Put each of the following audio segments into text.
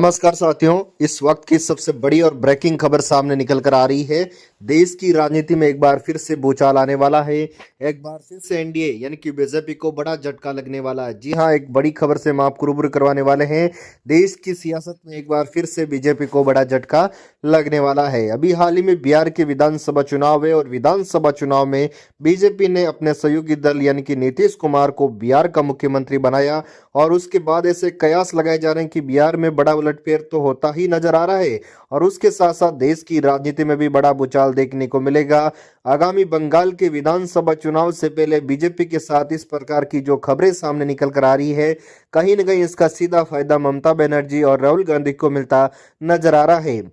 नमस्कार साथियों, इस वक्त की सबसे बड़ी और ब्रेकिंग खबर सामने निकल कर आ रही है। देश की राजनीति में एक बार फिर से भूचाल आने वाला है। एक बार फिर से एनडीए यानी कि बीजेपी को बड़ा झटका लगने वाला है। जी हां, एक बड़ी खबर से हम आपको रूबरू करवाने वाले हैं। देश की सियासत में एक बार फिर से बीजेपी को बड़ा झटका लगने वाला है। अभी हाल ही में बिहार के विधानसभा चुनाव है और विधानसभा चुनाव में बीजेपी ने अपने सहयोगी दल यानी कि नीतीश कुमार को बिहार का मुख्यमंत्री बनाया और उसके बाद ऐसे कयास लगाए जा रहे हैं कि बिहार में बड़ा उलटफेर तो होता ही नजर आ रहा है और उसके साथ साथ देश की राजनीति में भी बड़ा भूचाल देखने को मिलेगा। आगामी बंगाल के विधानसभा चुनाव से पहले बीजेपी के साथ इस प्रकार की जो खबरें सामने निकल कर आ रही है, कहीं न कहीं इसका सीधा फायदा ममता बनर्जी और राहुल गांधी को मिलता नजर आ रहा है।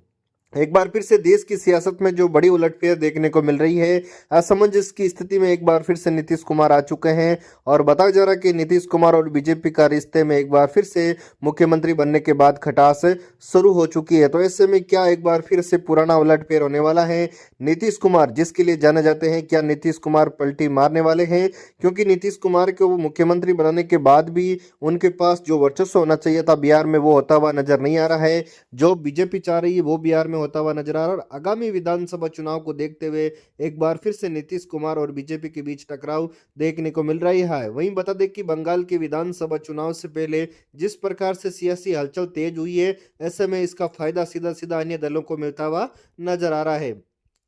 एक बार फिर से देश की सियासत में जो बड़ी उलटफेर देखने को मिल रही है, असमंजस की स्थिति में एक बार फिर से नीतीश कुमार आ चुके हैं और बताया जा रहा है कि नीतीश कुमार और बीजेपी का रिश्ते में एक बार फिर से मुख्यमंत्री बनने के बाद खटास शुरू हो चुकी है। तो ऐसे में क्या एक बार फिर से पुराना उलटफेर होने वाला है? नीतीश कुमार जिसके लिए जाने जाते हैं, क्या नीतीश कुमार पलटी मारने वाले हैं? क्योंकि नीतीश कुमार को मुख्यमंत्री बनाने के बाद भी उनके पास जो वर्चस्व होना चाहिए था बिहार में, वो होता हुआ नजर नहीं आ रहा है। जो बीजेपी चाह रही है वो बिहार में होता हुआ नजर आ रहा है और आगामी विधानसभा चुनाव को देखते हुए एक बार फिर से नीतीश कुमार और बीजेपी के बीच टकराव देखने को मिल रही है। वहीं बता दें कि बंगाल के विधानसभा चुनाव से पहले जिस प्रकार से सियासी हलचल तेज हुई है, ऐसे में इसका फायदा सीधा सीधा अन्य दलों को मिलता हुआ नजर आ रहा है।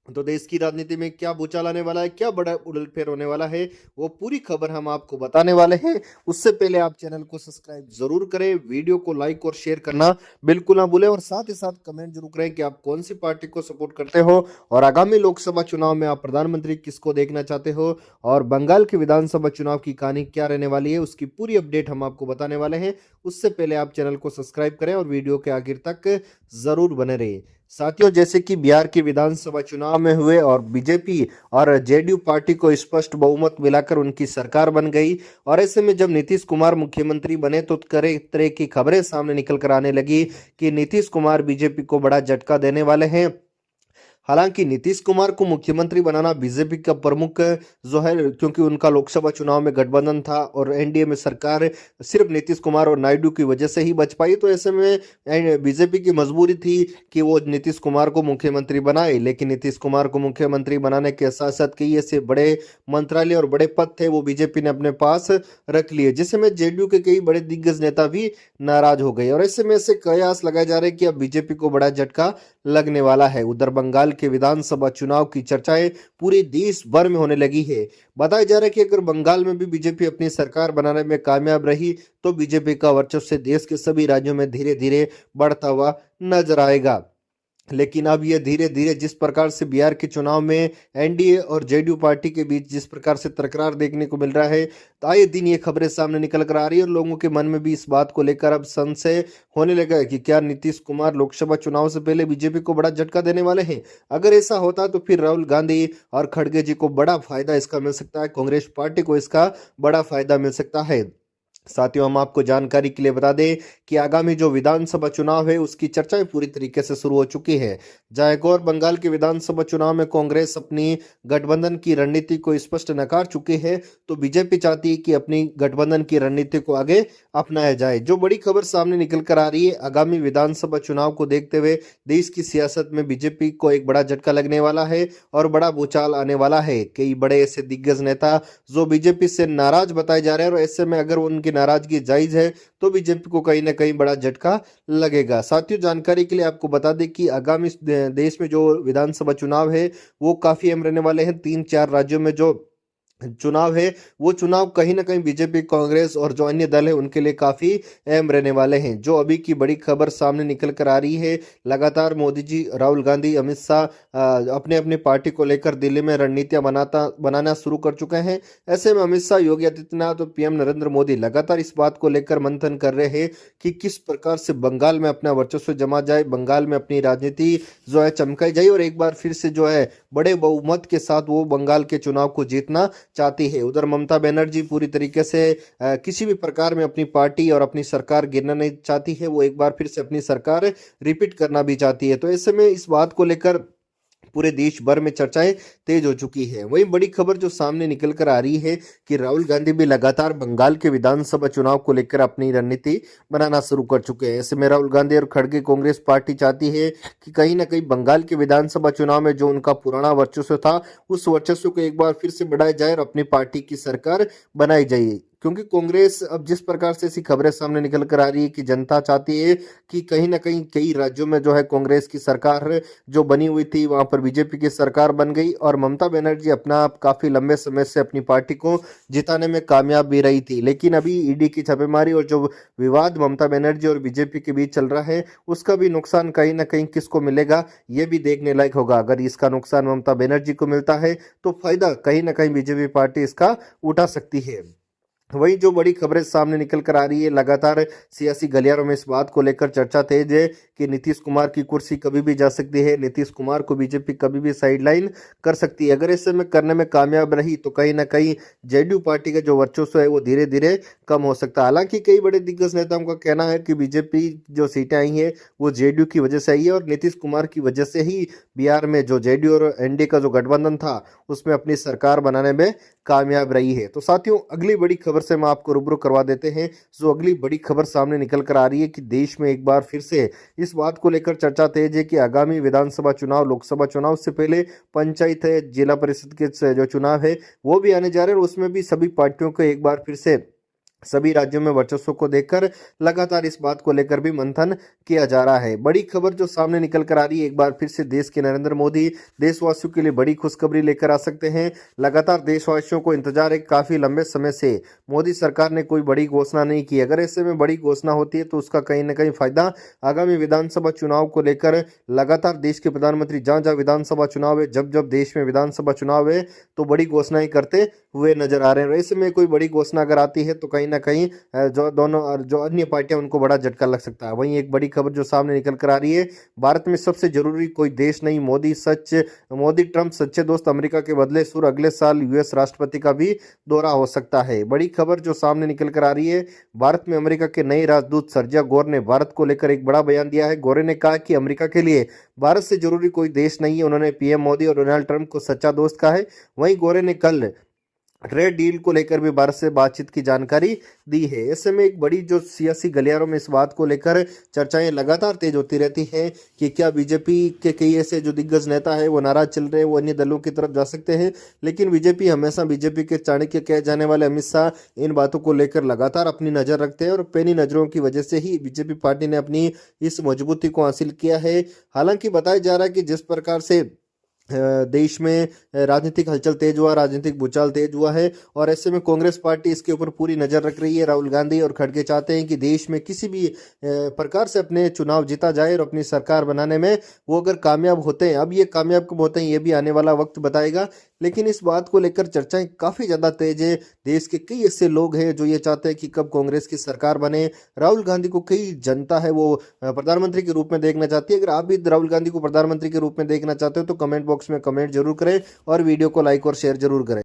तो देश की राजनीति में क्या भूचाल आने वाला है, क्या बड़ा उलटफेर होने वाला है, वो पूरी खबर हम आपको बताने वाले हैं। उससे पहले आप चैनल को सब्सक्राइब जरूर करें, वीडियो को लाइक और शेयर करना बिल्कुल ना भूलें और साथ ही साथ कमेंट जरूर करें कि आप कौन सी पार्टी को सपोर्ट करते हो और आगामी लोकसभा चुनाव में आप प्रधानमंत्री किसको देखना चाहते हो और बंगाल के विधानसभा चुनाव की कहानी क्या रहने वाली है, उसकी पूरी अपडेट हम आपको बताने वाले हैं। उससे पहले आप चैनल को सब्सक्राइब करें और वीडियो के आखिर तक जरूर बने रहिए। साथियों, जैसे कि बिहार के विधानसभा चुनाव में हुए और बीजेपी और जेडीयू पार्टी को स्पष्ट बहुमत मिलाकर उनकी सरकार बन गई और ऐसे में जब नीतीश कुमार मुख्यमंत्री बने तो तरह की खबरें सामने निकल कर आने लगी कि नीतीश कुमार बीजेपी को बड़ा झटका देने वाले हैं। हालांकि नीतीश कुमार को मुख्यमंत्री बनाना बीजेपी का प्रमुख जो है, क्योंकि उनका लोकसभा चुनाव में गठबंधन था और एनडीए में सरकार सिर्फ नीतीश कुमार और नायडू की वजह से ही बच पाई, तो ऐसे में बीजेपी की मजबूरी थी कि वो नीतीश कुमार को मुख्यमंत्री बनाए। लेकिन नीतीश कुमार को मुख्यमंत्री बनाने के साथ साथ कई ऐसे बड़े मंत्रालय और बड़े पद थे वो बीजेपी ने अपने पास रख लिए, जिससे में जेडीयू के कई बड़े दिग्गज नेता भी नाराज हो गए और ऐसे में ऐसे कयास लगाए जा रहे हैं कि अब बीजेपी को बड़ा झटका लगने वाला है। उधर बंगाल के विधानसभा चुनाव की चर्चाएं पूरे देश भर में होने लगी है। बताया जा रहा है कि अगर बंगाल में भी बीजेपी अपनी सरकार बनाने में कामयाब रही तो बीजेपी का वर्चस्व देश के सभी राज्यों में धीरे धीरे बढ़ता हुआ नजर आएगा। लेकिन अब ये धीरे धीरे जिस प्रकार से बिहार के चुनाव में एनडीए और जेडीयू पार्टी के बीच जिस प्रकार से तकरार देखने को मिल रहा है, तो आए दिन ये खबरें सामने निकल कर आ रही है और लोगों के मन में भी इस बात को लेकर अब संशय होने लगा है कि क्या नीतीश कुमार लोकसभा चुनाव से पहले बीजेपी को बड़ा झटका देने वाले हैं। अगर ऐसा होता तो फिर राहुल गांधी और खड़गे जी को बड़ा फायदा इसका मिल सकता है, कांग्रेस पार्टी को इसका बड़ा फायदा मिल सकता है। साथियों, हम आपको जानकारी के लिए बता दें कि आगामी जो विधानसभा चुनाव है उसकी चर्चाएं पूरी तरीके से शुरू हो चुकी है। जहां एक और बंगाल के विधानसभा चुनाव में कांग्रेस अपनी गठबंधन की रणनीति को स्पष्ट नकार चुकी है, तो बीजेपी चाहती है कि अपनी गठबंधन की रणनीति को आगे अपनाया जाए। जो बड़ी खबर सामने निकल कर आ रही है, आगामी विधानसभा चुनाव को देखते हुए देश की सियासत में बीजेपी को एक बड़ा झटका लगने वाला है और बड़ा भूचाल आने वाला है। कई बड़े ऐसे दिग्गज नेता जो बीजेपी से नाराज बताए जा रहे हैं और ऐसे में अगर उनकी नाराजगी जायज है तो बीजेपी को कहीं ना कहीं बड़ा झटका लगेगा। साथियों, जानकारी के लिए आपको बता दें कि आगामी देश में जो विधानसभा चुनाव है वो काफी अहम रहने वाले हैं। 3-4 राज्यों में जो चुनाव है वो चुनाव कहीं ना कहीं बीजेपी, कांग्रेस और जो अन्य दल है उनके लिए काफी अहम रहने वाले हैं। जो अभी की बड़ी खबर सामने निकल कर आ रही है, लगातार मोदी जी, राहुल गांधी, अमित शाह अपने अपने पार्टी को लेकर दिल्ली में रणनीतियां बनाना शुरू कर चुके हैं। ऐसे में अमित शाह, योगी आदित्यनाथ और पीएम नरेंद्र मोदी लगातार इस बात को लेकर मंथन कर रहे हैं कि किस प्रकार से बंगाल में अपना वर्चस्व जमा जाए, बंगाल में अपनी राजनीति जो है चमकाई जाए और एक बार फिर से जो है बड़े बहुमत के साथ वो बंगाल के चुनाव को जीतना चाहती है। उधर ममता बनर्जी पूरी तरीके से किसी भी प्रकार में अपनी पार्टी और अपनी सरकार गिरना नहीं चाहती है, वो एक बार फिर से अपनी सरकार रिपीट करना भी चाहती है। तो ऐसे में इस बात को लेकर पूरे देश भर में चर्चाएं तेज हो चुकी है। वहीं बड़ी खबर जो सामने निकल कर आ रही है कि राहुल गांधी भी लगातार बंगाल के विधानसभा चुनाव को लेकर अपनी रणनीति बनाना शुरू कर चुके हैं। ऐसे में राहुल गांधी और खड़गे कांग्रेस पार्टी चाहती है कि कहीं ना कहीं बंगाल के विधानसभा चुनाव में जो उनका पुराना वर्चस्व था उस वर्चस्व को एक बार फिर से बढ़ाया जाए और अपनी पार्टी की सरकार बनाई जाए। क्योंकि कांग्रेस अब जिस प्रकार से ऐसी खबरें सामने निकल कर आ रही है कि जनता चाहती है कि कहीं ना कहीं कई राज्यों में जो है कांग्रेस की सरकार जो बनी हुई थी वहां पर बीजेपी की सरकार बन गई और ममता बनर्जी अपना काफी लंबे समय से अपनी पार्टी को जिताने में कामयाब भी रही थी। लेकिन अभी ईडी की छापेमारी और जो विवाद ममता बनर्जी और बीजेपी के बीच चल रहा है उसका भी नुकसान कहीं ना कहीं किसको मिलेगा ये भी देखने लायक होगा। अगर इसका नुकसान ममता बनर्जी को मिलता है तो फायदा कहीं ना कहीं बीजेपी पार्टी इसका उठा सकती है। वही जो बड़ी खबरें सामने निकल कर आ रही है, लगातार सियासी गलियारों में इस बात को लेकर चर्चा तेज है कि नीतीश कुमार की कुर्सी कभी भी जा सकती है, नीतीश कुमार को बीजेपी कभी भी साइडलाइन कर सकती है। अगर ऐसे में करने में कामयाब रही तो कहीं ना कहीं जेडीयू पार्टी का जो वर्चस्व है वो धीरे धीरे कम हो सकता है। हालांकि कई बड़े दिग्गज नेताओं का कहना है कि बीजेपी जो सीटें आई है वो जेडीयू की वजह से आई है और नीतीश कुमार की वजह से ही बिहार में जो जेडीयू और एनडीए का जो गठबंधन था उसमें अपनी सरकार बनाने में कामयाब रही है। तो साथियों, अगली बड़ी खबर से हम आपको रूबरू करवा देते हैं। जो अगली बड़ी खबर सामने निकल कर आ रही है कि देश में एक बार फिर से इस बात को लेकर चर्चा तेज है कि आगामी विधानसभा चुनाव, लोकसभा चुनाव से पहले पंचायत है, जिला परिषद के जो चुनाव है वो भी आने जा रहे हैं और उसमें भी सभी पार्टियों को एक बार फिर से सभी राज्यों में वर्चस्व को देखकर लगातार इस बात को लेकर भी मंथन किया जा रहा है। बड़ी खबर जो सामने निकल कर आ रही है, एक बार फिर से देश के नरेंद्र मोदी देशवासियों के लिए बड़ी खुशखबरी लेकर आ सकते हैं। लगातार देशवासियों को इंतजार है, काफी लंबे समय से मोदी सरकार ने कोई बड़ी घोषणा नहीं की। अगर ऐसे में बड़ी घोषणा होती है तो उसका कहीं ना कहीं फायदा आगामी विधानसभा चुनाव को लेकर लगातार देश के प्रधानमंत्री जहां जहां विधानसभा चुनाव है, जब जब देश में विधानसभा चुनाव है तो बड़ी घोषणाएं करते हुए नजर आ रहे हैं। ऐसे में कोई बड़ी घोषणा अगर आती है तो कहीं ना कहीं जो दोनों और जो अन्य पार्टियां उनको बड़ा झटका लग सकता है। वहीं एक बड़ी खबर जो सामने निकल कर आ रही है, भारत में सबसे जरूरी कोई देश नहीं, मोदी ट्रंप सच्चे दोस्त, अमेरिका के बदले सुर, अगले साल यूएस राष्ट्रपति का भी दौरा हो सकता है। बड़ी खबर जो सामने निकल कर आ रही है, भारत में अमेरिका के नए राजदूत सर्जिया गोर ने भारत को लेकर एक बड़ा बयान दिया है। गोरे ने कहा कि अमेरिका के लिए भारत से जरूरी कोई देश नहीं है। उन्होंने पीएम मोदी और डोनाल्ड ट्रंप को सच्चा दोस्त कहा है। वहीं गोरे ने कल ट्रेड डील को लेकर भी भारत से बातचीत की जानकारी दी है। ऐसे में एक बड़ी जो सियासी गलियारों में इस बात को लेकर चर्चाएं लगातार तेज होती रहती हैं कि क्या बीजेपी के कई ऐसे जो दिग्गज नेता है वो नाराज चल रहे हैं, वो अन्य दलों की तरफ जा सकते हैं। लेकिन बीजेपी के चाणक्य कहे जाने वाले अमित शाह इन बातों को लेकर लगातार अपनी नजर रखते हैं और पैनी नजरों की वजह से ही बीजेपी पार्टी ने अपनी इस मजबूती को हासिल किया है। हालांकि बताया जा रहा है कि जिस प्रकार से देश में राजनीतिक हलचल तेज हुआ, राजनीतिक भूचाल तेज हुआ है और ऐसे में कांग्रेस पार्टी इसके ऊपर पूरी नजर रख रही है। राहुल गांधी और खड़गे चाहते हैं कि देश में किसी भी प्रकार से अपने चुनाव जीता जाए और अपनी सरकार बनाने में वो अगर कामयाब होते हैं, अब ये कामयाब कब होते हैं ये भी आने वाला वक्त बताएगा। लेकिन इस बात को लेकर चर्चाएं काफी ज्यादा तेज है। देश के कई ऐसे लोग हैं जो ये चाहते हैं कि कब कांग्रेस की सरकार बने। राहुल गांधी को कई जनता है वो प्रधानमंत्री के रूप में देखना चाहती है। अगर आप भी राहुल गांधी को प्रधानमंत्री के रूप में देखना चाहते हो तो कमेंट बॉक्स में कमेंट जरूर करें और वीडियो को लाइक और शेयर जरूर करें।